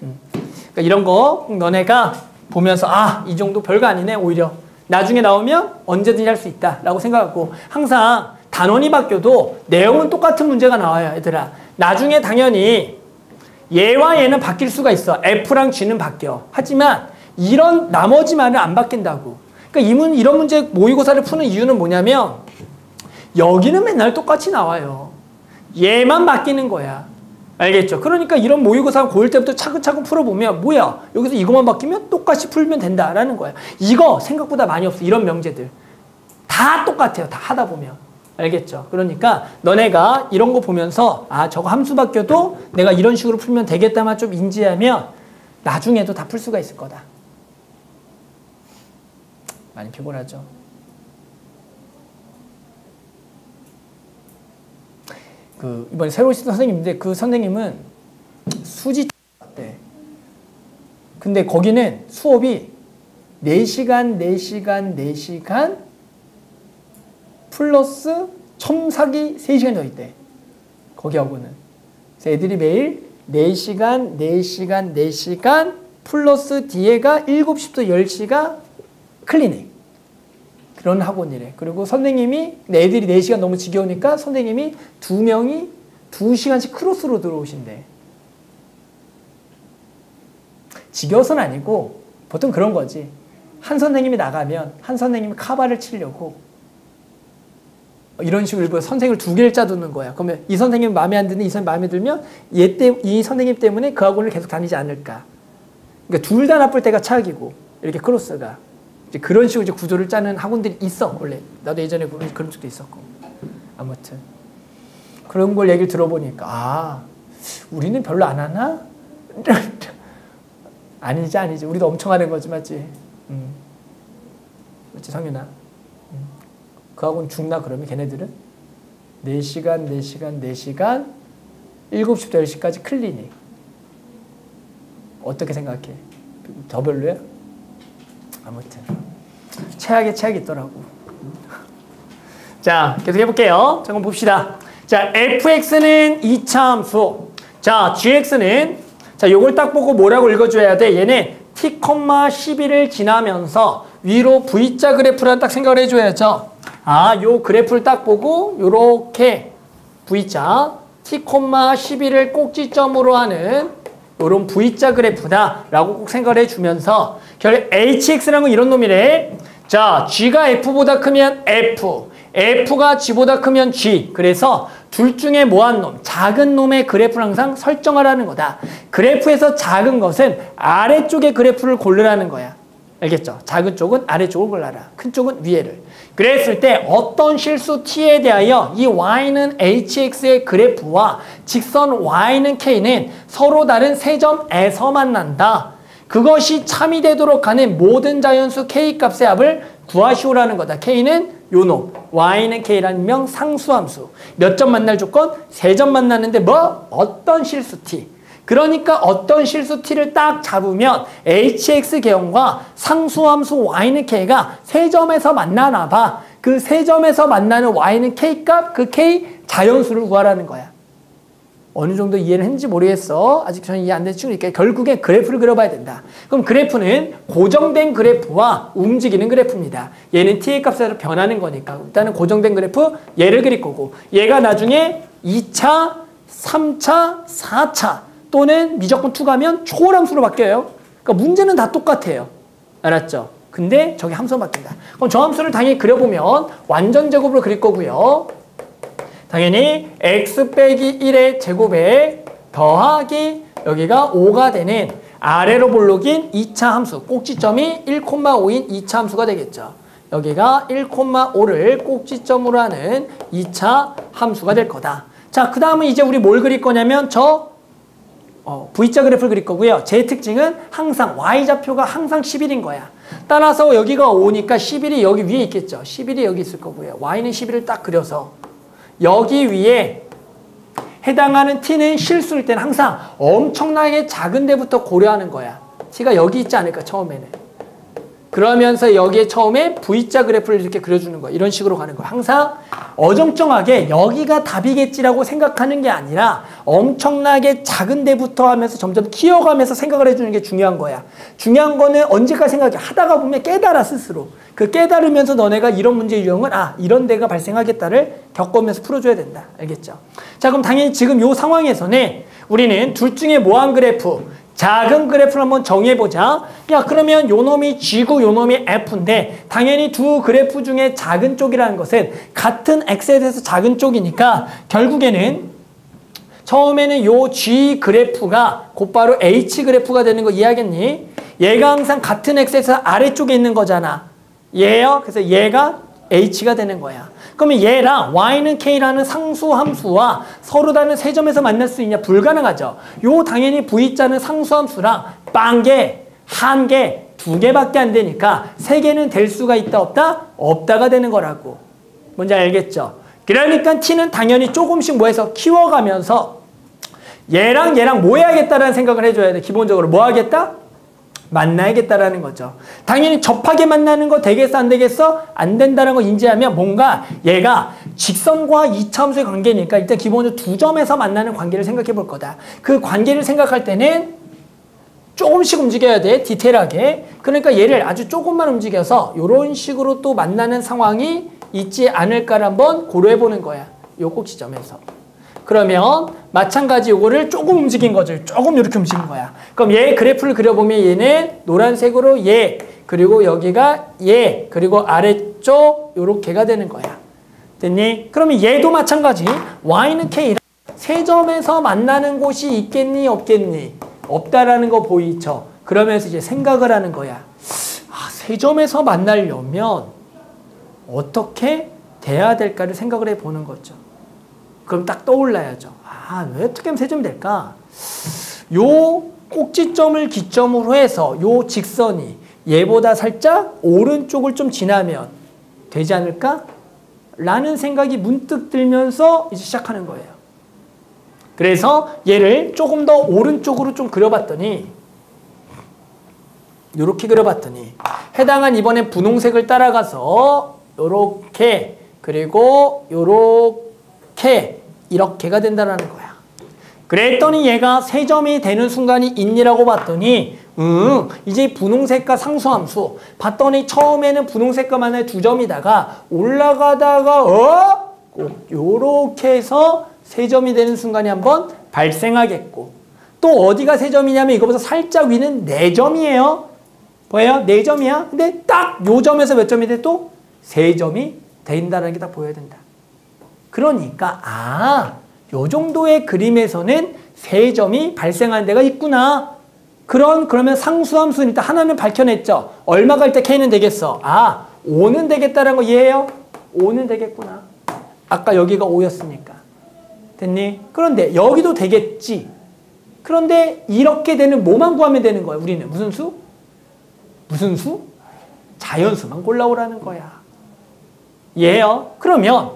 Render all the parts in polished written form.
그러니까 이런 거 너네가 보면서 아, 이 정도 별거 아니네. 오히려 나중에 나오면 언제든지 할 수 있다라고 생각하고 항상 단원이 바뀌어도 내용은 똑같은 문제가 나와요. 얘들아. 나중에 당연히 얘와 얘는 바뀔 수가 있어. F랑 G는 바뀌어. 하지만 이런 나머지 말은 안 바뀐다고. 그러니까 이런 문제 모의고사를 푸는 이유는 뭐냐면 여기는 맨날 똑같이 나와요. 얘만 바뀌는 거야. 알겠죠? 그러니까 이런 모의고사 고1 때부터 차근차근 풀어보면 뭐야? 여기서 이것만 바뀌면 똑같이 풀면 된다라는 거야. 이거 생각보다 많이 없어. 이런 명제들. 다 똑같아요. 다 하다 보면. 알겠죠? 그러니까 너네가 이런 거 보면서 아, 저거 함수 바뀌어도 내가 이런 식으로 풀면 되겠다만 좀 인지하면 나중에도 다 풀 수가 있을 거다. 많이 피곤하죠? 이번에 새로 오신 선생님인데 그 선생님은 수지 네. 근데 거기는 수업이 4시간, 4시간, 4시간 플러스 첨삭이 3시간 더 있대. 거기하고는. 그래서 애들이 매일 4시간, 4시간, 4시간 플러스 뒤에가 7시부터 10시가 클리닉. 그런 학원이래. 그리고 선생님이 애들이 4시간 너무 지겨우니까 선생님이 2명이 2시간씩 크로스로 들어오신대. 지겨워서는 아니고 보통 그런 거지. 한 선생님이 나가면 한 선생님이 카바를 치려고 이런 식으로 일부러 선생님을 2개를 짜두는 거야. 그러면 이 선생님 마음에 안 드는 이 선생님 마음에 들면 이 선생님 때문에 그 학원을 계속 다니지 않을까. 그러니까 둘 다 나쁠 때가 차악이고 이렇게 크로스가. 이제 그런 식으로 이제 구조를 짜는 학원들이 있어. 원래 나도 예전에 그런 적도 있었고. 아무튼 그런 걸 얘기를 들어보니까 아, 우리는 별로 안 하나? 아니지. 우리도 엄청 하는 거지, 맞지? 맞지, 성윤아? 그 학원 죽나 그러면 걔네들은? 4시간, 7시부터 10시까지 클리닉. 어떻게 생각해? 더 별로야? 아무튼 최악이 있더라고. 자, 계속 해볼게요. 잠깐 봅시다. 자, fx는 2차 함수. 자, gx는 자, 요걸 딱 보고 뭐라고 읽어줘야 돼? 얘는 t, 11을 지나면서 위로 V자 그래프라는 딱 생각을 해줘야죠. 아, 요 그래프를 딱 보고 요렇게 V자 t, 11을 꼭지점으로 하는 요런 V자 그래프다 라고 꼭 생각을 해주면서 결국 hx라는 건 이런 놈이래. 자, g가 f보다 크면 f가 g보다 크면 g. 그래서 둘 중에 뭐한 놈, 작은 놈의 그래프를 항상 설정하라는 거다. 그래프에서 작은 것은 아래쪽의 그래프를 고르라는 거야. 알겠죠? 작은 쪽은 아래쪽을 골라라. 큰 쪽은 위에를. 그랬을 때 어떤 실수 t에 대하여 이 y는 hx의 그래프와 직선 y는 k는 서로 다른 세 점에서 만난다. 그것이 참이 되도록 하는 모든 자연수 k 값의 합을 구하시오라는 거다. k는 요놈, y는 k라는 명 상수함수. 몇 점 만날 조건? 3점 만나는데 뭐? 어떤 실수 t. 그러니까 어떤 실수 t를 딱 잡으면 hx 계형과 상수함수 y는 k가 3점에서 만나나 봐. 그 3점에서 만나는 y는 k 값, 그 k 자연수를 구하라는 거야. 어느 정도 이해를 했는지 모르겠어. 아직 저는 이해 안 되는 친구니까 결국에 그래프를 그려봐야 된다. 그럼 그래프는 고정된 그래프와 움직이는 그래프입니다. 얘는 t의 값으로 변하는 거니까 일단은 고정된 그래프 얘를 그릴 거고 얘가 나중에 2차, 3차, 4차 또는 미적분 2 가면 초월함수로 바뀌어요. 그러니까 문제는 다 똑같아요. 알았죠? 근데 저기 함수가 바뀐다. 그럼 저 함수를 당연히 그려보면 완전 제곱으로 그릴 거고요. 당연히 x 빼기 1의 제곱에 더하기 여기가 5가 되는 아래로 볼록인 2차 함수 꼭지점이 1,5인 2차 함수가 되겠죠. 여기가 1,5를 꼭지점으로 하는 2차 함수가 될 거다. 자, 그 다음은 이제 우리 뭘 그릴 거냐면 V자 그래프를 그릴 거고요. 제 특징은 항상 Y좌표가 항상 11인 거야. 따라서 여기가 5니까 11이 여기 위에 있겠죠. 11이 여기 있을 거고요. Y는 11을 딱 그려서 여기 위에 해당하는 t는 실수일 때는 항상 엄청나게 작은 데부터 고려하는 거야. t가 여기 있지 않을까 처음에는. 그러면서 여기에 처음에 V자 그래프를 이렇게 그려주는 거야. 이런 식으로 가는 거야. 항상 어정쩡하게 여기가 답이겠지라고 생각하는 게 아니라 엄청나게 작은 데부터 하면서 점점 키워가면서 생각을 해주는 게 중요한 거야. 중요한 거는 언제까지 생각해? 하다가 보면 깨달아 스스로. 그 깨달으면서 너네가 이런 문제 유형은 이런 데가 발생하겠다를 겪으면서 풀어줘야 된다. 알겠죠? 자, 그럼 당연히 지금 이 상황에서는 우리는 둘 중에 뭐한 그래프? 작은 그래프를 한번 정해보자. 야, 그러면 요 놈이 G고 요 놈이 F인데 당연히 두 그래프 중에 작은 쪽이라는 것은 같은 X에 대해서 작은 쪽이니까 결국에는 처음에는 요 G 그래프가 곧바로 H 그래프가 되는 거 이해하겠니? 얘가 항상 같은 X에서 아래쪽에 있는 거잖아. 얘요. 그래서 얘가 H가 되는 거야. 그러면 얘랑 Y는 K라는 상수 함수와 서로 다른 세 점에서 만날 수 있냐? 불가능하죠. 요 당연히 V자는 상수 함수랑 빵개, 한 개, 두 개밖에 안 되니까 세 개는 될 수가 있다 없다? 없다가 되는 거라고. 뭔지 알겠죠? 그러니까 T는 당연히 조금씩 뭐 해서 키워가면서 얘랑 얘랑 뭐 해야겠다라는 생각을 해줘야 돼. 기본적으로 뭐 하겠다? 만나야겠다라는 거죠. 당연히 접하게 만나는 거 되겠어 안 되겠어? 안 된다는 거 인지하면 뭔가 얘가 직선과 이차함수의 관계니까 일단 기본적으로 두 점에서 만나는 관계를 생각해 볼 거다. 그 관계를 생각할 때는 조금씩 움직여야 돼. 디테일하게. 그러니까 얘를 아주 조금만 움직여서 이런 식으로 또 만나는 상황이 있지 않을까를 한번 고려해 보는 거야. 요 꼭 지점에서. 그러면 마찬가지 요거를 조금 움직인 거죠. 조금 이렇게 움직인 거야. 그럼 얘 그래프를 그려보면 얘는 노란색으로 얘, 그리고 여기가 얘, 그리고 아래쪽 요렇게가 되는 거야. 됐니? 그러면 얘도 마찬가지. Y는 K랑 세 점에서 만나는 곳이 있겠니? 없겠니? 없다라는 거 보이죠? 그러면서 이제 생각을 하는 거야. 세 점에서 만나려면 어떻게 돼야 될까를 생각을 해보는 거죠. 그럼 딱 떠올라야죠. 왜 어떻게 하면 세 점이 될까? 요 꼭지점을 기점으로 해서 요 직선이 얘보다 살짝 오른쪽을 좀 지나면 되지 않을까? 라는 생각이 문득 들면서 이제 시작하는 거예요. 그래서 얘를 조금 더 오른쪽으로 좀 그려봤더니 요렇게 그려봤더니 해당한 이번엔 분홍색을 따라가서 요렇게 그리고 요렇게 이렇게가 된다라는 거야. 그랬더니 얘가 세 점이 되는 순간이 있니라고 봤더니 이제 분홍색과 상수함수 봤더니 처음에는 분홍색과 만나에 두 점이다가 올라가다가 꼭 요렇게 해서 세 점이 되는 순간이 한번 발생하겠고 또 어디가 세 점이냐면 이거보다 살짝 위는 네 점이에요. 보여요? 네 점이야. 근데 딱 요 점에서 몇 점이 돼? 또 세 점이 된다는 게 딱 보여야 된다. 그러니까 요 정도의 그림에서는 세 점이 발생하는 데가 있구나. 그러면 상수함수는 일단 하나는 밝혀냈죠. 얼마 갈 때 K는 되겠어. 5는 되겠다라는 거 이해해요? 5는 되겠구나. 아까 여기가 5였으니까. 됐니? 그런데 여기도 되겠지. 그런데 이렇게 되는 뭐만 구하면 되는 거야. 우리는 무슨 수? 무슨 수? 자연수만 골라오라는 거야. 이해해요? 그러면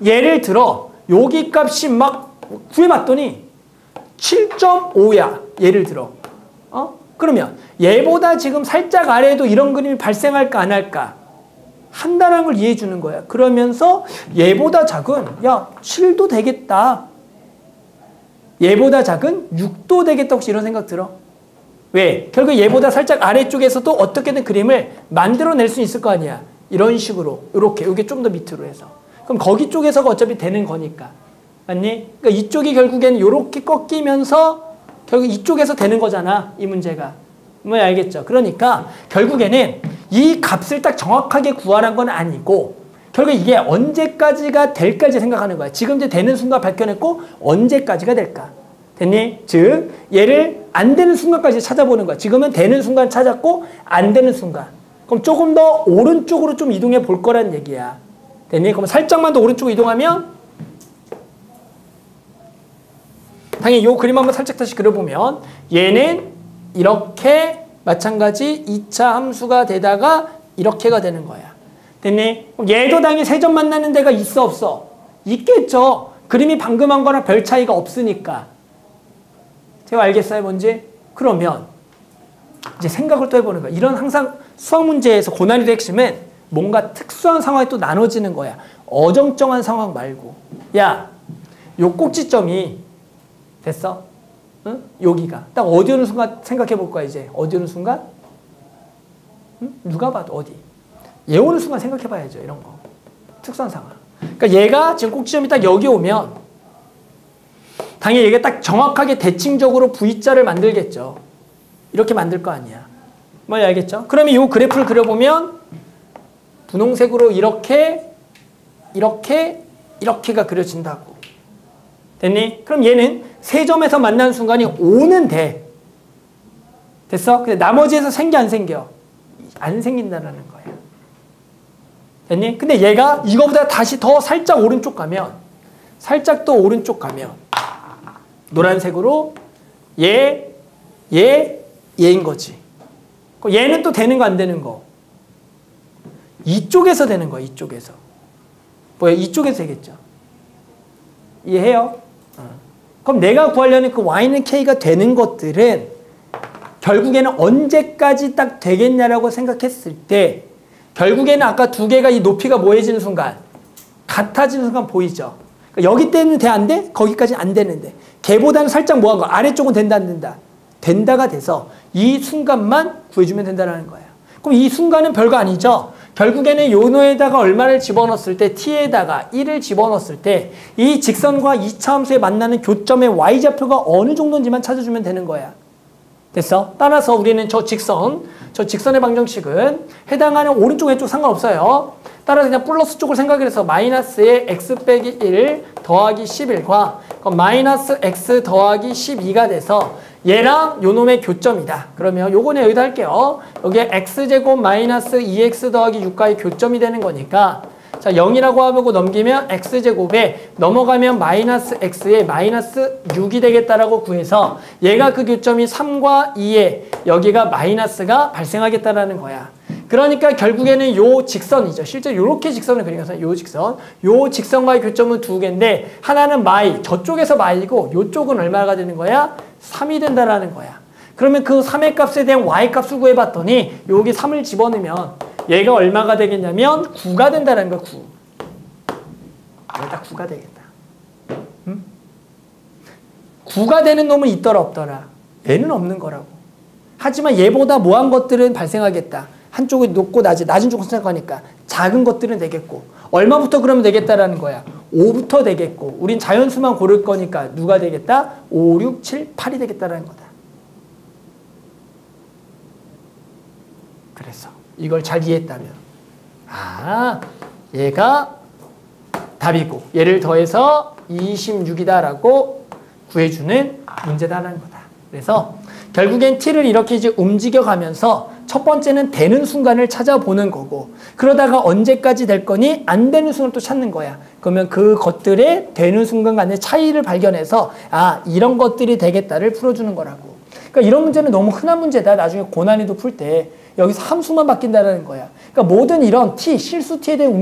예를 들어 여기 값이 막 구해봤더니 7.5야. 예를 들어. 그러면 얘보다 지금 살짝 아래에도 이런 그림이 발생할까 안 할까? 한다는 걸 이해해 주는 거야. 그러면서 얘보다 작은 7도 되겠다. 얘보다 작은 6도 되겠다. 혹시 이런 생각 들어? 왜? 결국 얘보다 살짝 아래쪽에서도 어떻게든 그림을 만들어낼 수 있을 거 아니야. 이런 식으로 이렇게 이게 좀 더 밑으로 해서. 그럼 거기 쪽에서가 어차피 되는 거니까. 맞니? 그러니까 이쪽이 결국에는 이렇게 꺾이면서 결국 이쪽에서 되는 거잖아. 이 문제가. 뭐 알겠죠? 그러니까 결국에는 이 값을 딱 정확하게 구하라는 건 아니고 결국 이게 언제까지가 될까지 생각하는 거야. 지금 이제 되는 순간 밝혀냈고 언제까지가 될까? 됐니? 즉 얘를 안 되는 순간까지 찾아보는 거야. 지금은 되는 순간 찾았고 안 되는 순간. 그럼 조금 더 오른쪽으로 좀 이동해 볼 거란 얘기야. 됐니? 그럼 살짝만 더 오른쪽으로 이동하면 당연히 이 그림 한번 살짝 다시 그려보면 얘는 이렇게 마찬가지 2차 함수가 되다가 이렇게가 되는 거야. 됐니? 그럼 얘도 당연히 세 점 만나는 데가 있어 없어? 있겠죠. 그림이 방금 한 거랑 별 차이가 없으니까. 제가 알겠어요 뭔지? 그러면 이제 생각을 또 해보는 거야. 이런 항상 수학 문제에서 고난이도 핵심은 뭔가 특수한 상황이 또 나눠지는 거야. 어정쩡한 상황 말고. 야, 요 꼭지점이 됐어? 응? 여기가. 딱 어디 오는 순간 생각해 볼 거야, 이제. 어디 오는 순간? 응? 누가 봐도 어디. 얘 오는 순간 생각해 봐야죠, 이런 거. 특수한 상황. 그러니까 얘가 지금 꼭지점이 딱 여기 오면 당연히 얘가 딱 정확하게 대칭적으로 V자를 만들겠죠. 이렇게 만들 거 아니야. 뭐 알겠죠? 그러면 이 그래프를 그려보면 분홍색으로 이렇게가 그려진다고. 됐니? 그럼 얘는 세 점에서 만나는 순간이 오는 돼. 됐어? 근데 나머지에서 생겨 안 생겨? 안 생긴다는 거야. 됐니? 근데 얘가 이거보다 다시 더 살짝 오른쪽 가면 살짝 또 오른쪽 가면 노란색으로 얘인 거지. 얘는 또 되는 거 안 되는 거? 이쪽에서 되는 거야. 이쪽에서. 뭐야? 이쪽에서 되겠죠. 이해해요? 그럼 내가 구하려는 그 y는 k가 되는 것들은 결국에는 언제까지 딱 되겠냐라고 생각했을 때 결국에는 아까 두 개가 이 높이가 뭐해지는 순간 같아지는 순간 보이죠. 그러니까 여기 때는 돼 안 돼? 거기까지 안 되는데 걔보다는 살짝 뭐한 거 아래쪽은 된다 안 된다? 된다가 돼서 이 순간만 구해주면 된다는 거예요. 그럼 이 순간은 별거 아니죠. 결국에는 요노에다가 얼마를 집어넣었을 때 t에다가 1을 집어넣었을 때 이 직선과 이차함수에 만나는 교점의 y좌표가 어느 정도인지만 찾아주면 되는 거야. 됐어? 따라서 우리는 저 직선의 방정식은 해당하는 오른쪽 왼쪽 상관없어요. 따라서 그냥 플러스 쪽을 생각해서 마이너스의 x 빼기 1 더하기 11과 마이너스 x 더하기 12가 돼서 얘랑 요 놈의 교점이다. 그러면 요거는 여기다 할게요. 여기에 x제곱 마이너스 2x 더하기 6과의 교점이 되는 거니까 자 0이라고 하고 넘기면 x제곱에 넘어가면 마이너스 x에 마이너스 6이 되겠다라고 구해서 얘가 그 교점이 3과 2에 여기가 마이너스가 발생하겠다라는 거야. 그러니까 결국에는 요 직선이죠. 실제 요렇게 직선을 그리면서 요 직선과의 교점은 두 개인데 하나는 마이, 저쪽에서 마이고 요쪽은 얼마가 되는 거야? 3이 된다라는 거야. 그러면 그 3의 값에 대한 y 값을 구해봤더니 여기 3을 집어넣으면 얘가 얼마가 되겠냐면 9가 된다는 거야. 9. 여기다 9가 되겠다. 응? 9가 되는 놈은 있더라 없더라? 얘는 없는 거라고. 하지만 얘보다 뭐한 것들은 발생하겠다. 한쪽이 높고 낮은 쪽을 생각하니까 작은 것들은 되겠고 얼마부터 그러면 되겠다라는 거야. 5부터 되겠고 우린 자연수만 고를 거니까 누가 되겠다? 5, 6, 7, 8이 되겠다라는 거다. 그래서 이걸 잘 이해했다면 아 얘가 답이고 얘를 더해서 26이다라고 구해주는 문제다라는 거다. 그래서 결국엔 t를 이렇게 이제 움직여가면서 첫 번째는 되는 순간을 찾아보는 거고 그러다가 언제까지 될 거니 안 되는 순간을 또 찾는 거야. 그러면 그 것들의 되는 순간 간의 차이를 발견해서 아 이런 것들이 되겠다를 풀어주는 거라고. 그러니까 이런 문제는 너무 흔한 문제다. 나중에 고난이도 풀 때 여기서 함수만 바뀐다는 거야. 그러니까 모든 이런 t, 실수 t에 대한